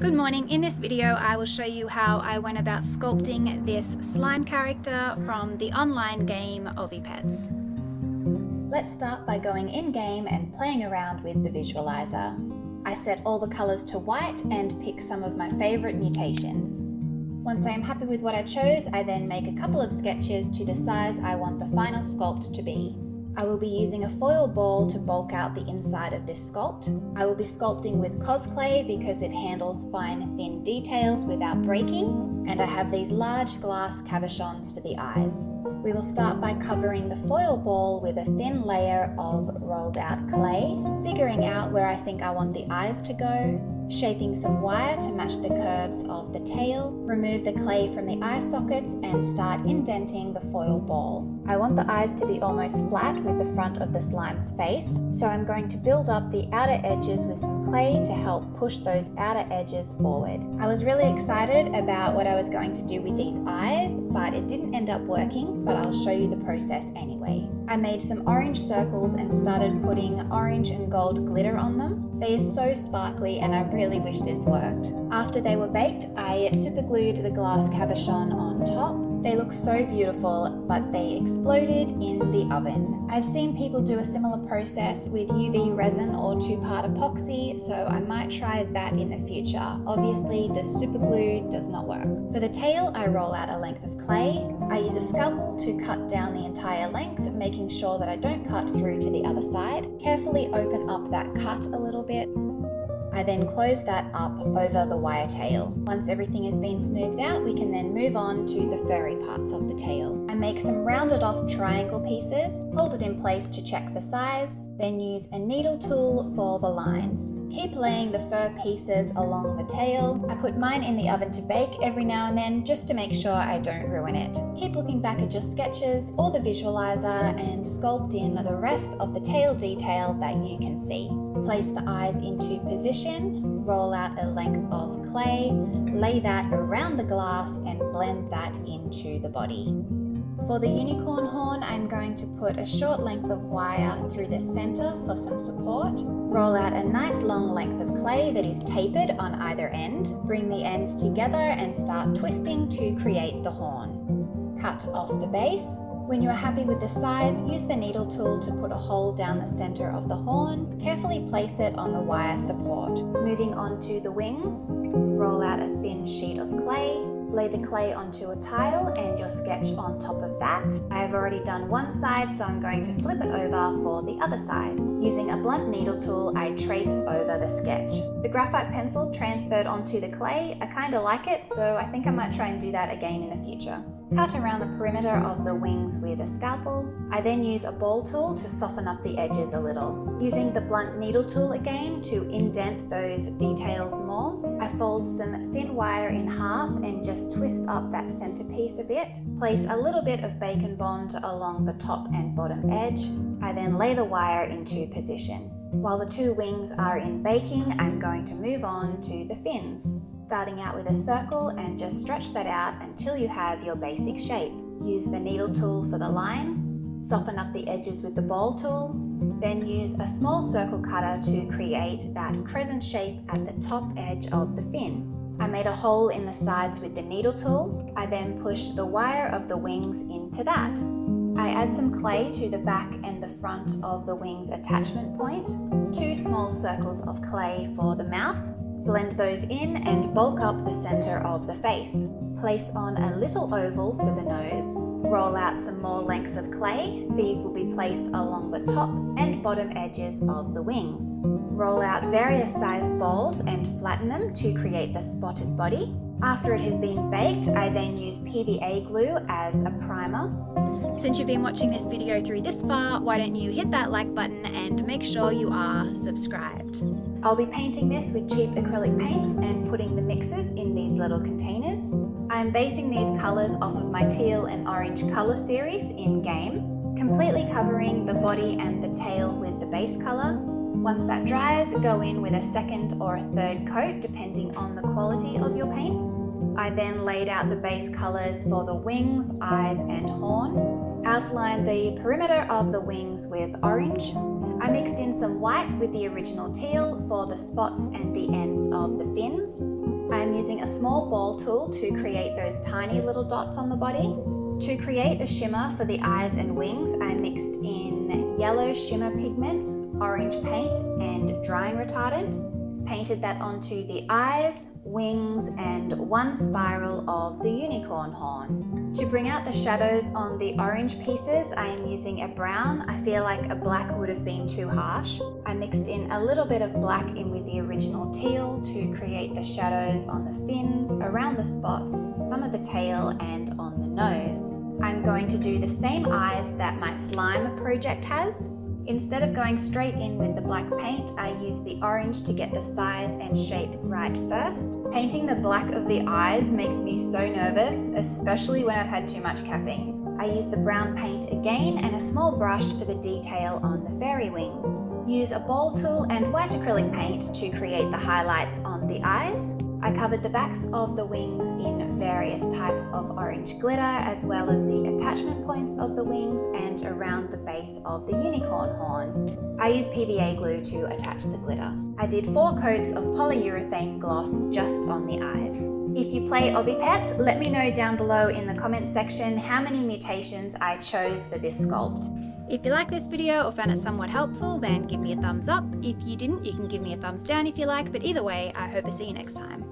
Good morning. In this video, I will show you how I went about sculpting this slime character from the online game Ovipets. Let's start by going in-game and playing around with the visualizer. I set all the colors to white and pick some of my favorite mutations. Once I am happy with what I chose, I then make a couple of sketches to the size I want the final sculpt to be. I will be using a foil ball to bulk out the inside of this sculpt. I will be sculpting with Cosclay because it handles fine, thin details without breaking, and I have these large glass cabochons for the eyes. We will start by covering the foil ball with a thin layer of rolled out clay, figuring out where I think I want the eyes to go, shaping some wire to match the curves of the tail, remove the clay from the eye sockets and start indenting the foil ball. I want the eyes to be almost flat with the front of the slime's face, so I'm going to build up the outer edges with some clay to help push those outer edges forward. I was really excited about what I was going to do with these eyes, but it didn't end up working, but I'll show you the process anyway. I made some orange circles and started putting orange and gold glitter on them. They are so sparkly and I really wish this worked. After they were baked, I super glued the glass cabochon on top. They look so beautiful, but they exploded in the oven. I've seen people do a similar process with UV resin or two-part epoxy, so I might try that in the future. Obviously, the super glue does not work. For the tail, I roll out a length of clay. I use a scalpel to cut down the entire length, making sure that I don't cut through to the other side. Carefully open up that cut a little bit. I then close that up over the wire tail. Once everything has been smoothed out, we can then move on to the furry parts of the tail. I make some rounded off triangle pieces, hold it in place to check for size, then use a needle tool for the lines. Keep laying the fur pieces along the tail. I put mine in the oven to bake every now and then just to make sure I don't ruin it. Keep looking back at your sketches or the visualizer and sculpt in the rest of the tail detail that you can see. Place the eyes into position, roll out a length of clay, lay that around the glass and blend that into the body. For the unicorn horn, I'm going to put a short length of wire through the center for some support. Roll out a nice long length of clay that is tapered on either end. Bring the ends together and start twisting to create the horn. Cut off the base. When you are happy with the size, use the needle tool to put a hole down the center of the horn. Carefully place it on the wire support. Moving on to the wings, roll out a thin sheet of clay. Lay the clay onto a tile and your sketch on top of that. I have already done one side, so I'm going to flip it over for the other side. Using a blunt needle tool, I trace over the sketch. The graphite pencil transferred onto the clay. I kind of like it, so I think I might try and do that again in the future. Cut around the perimeter of the wings with a scalpel. I then use a ball tool to soften up the edges a little. Using the blunt needle tool again to indent those details more, I fold some thin wire in half and just twist up that centerpiece a bit. Place a little bit of bacon bond along the top and bottom edge. I then lay the wire into position. While the two wings are in baking, I'm going to move on to the fins. Starting out with a circle and just stretch that out until you have your basic shape. Use the needle tool for the lines, soften up the edges with the ball tool, then use a small circle cutter to create that crescent shape at the top edge of the fin. I made a hole in the sides with the needle tool. I then pushed the wire of the wings into that. I add some clay to the back and the front of the wings attachment point, 2 small circles of clay for the mouth. Blend those in and bulk up the center of the face. Place on a little oval for the nose. Roll out some more lengths of clay. These will be placed along the top and bottom edges of the wings. Roll out various sized balls and flatten them to create the spotted body. After it has been baked, I then use PVA glue as a primer. Since you've been watching this video through this far, why don't you hit that like button and make sure you are subscribed. I'll be painting this with cheap acrylic paints and putting the mixes in these little containers. I'm basing these colours off of my teal and orange colour series in game, completely covering the body and the tail with the base colour. Once that dries, go in with a second or a third coat depending on the quality of your paints. I then laid out the base colours for the wings, eyes and horn. Outline the perimeter of the wings with orange. I mixed in some white with the original teal for the spots and the ends of the fins. I am using a small ball tool to create those tiny little dots on the body. To create a shimmer for the eyes and wings, I mixed in yellow shimmer pigments, orange paint, and drying retardant. Painted that onto the eyes, wings, and one spiral of the unicorn horn. To bring out the shadows on the orange pieces, I am using a brown. I feel like a black would have been too harsh. I mixed in a little bit of black in with the original teal to create the shadows on the fins, around the spots, some of the tail, and on the nose. I'm going to do the same eyes that my slime project has. Instead of going straight in with the black paint, I use the orange to get the size and shape right first. Painting the black of the eyes makes me so nervous, especially when I've had too much caffeine. I use the brown paint again and a small brush for the detail on the fairy wings. Use a ball tool and white acrylic paint to create the highlights on the eyes. I covered the backs of the wings in various types of orange glitter, as well as the attachment points of the wings and around the base of the unicorn horn. I used PVA glue to attach the glitter. I did 4 coats of polyurethane gloss just on the eyes. If you play Ovi Pets, let me know down below in the comment section how many mutations I chose for this sculpt. If you like this video or found it somewhat helpful, then give me a thumbs up. If you didn't, you can give me a thumbs down if you like, but either way, I hope to see you next time.